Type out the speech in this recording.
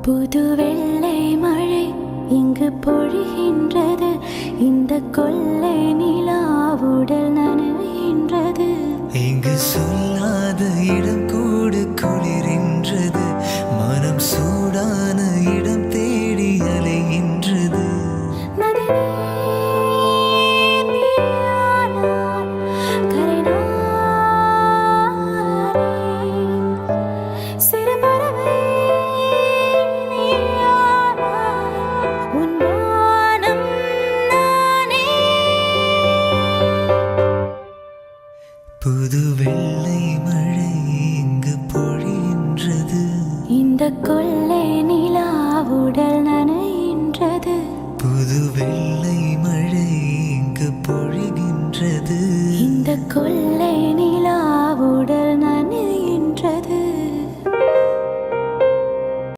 புது வெள்ளை மழை இங்கு பொழிகின்றது. இந்த கொள்ளை நிலாவுடல் நனைகின்றது. இங்கு சொல்லாத இடம் கூட குளிரின்றது. மனம் சூடான இடம் தேடி அலைகின்றது. புது வெள்ளை மழை இங்கு பொழிகின்றது. இந்த கொள்ளை நிலாவுடல் நனைகின்றது. புது வெள்ளை மழை இங்கு பொழிகின்றது. இந்த கொள்ளை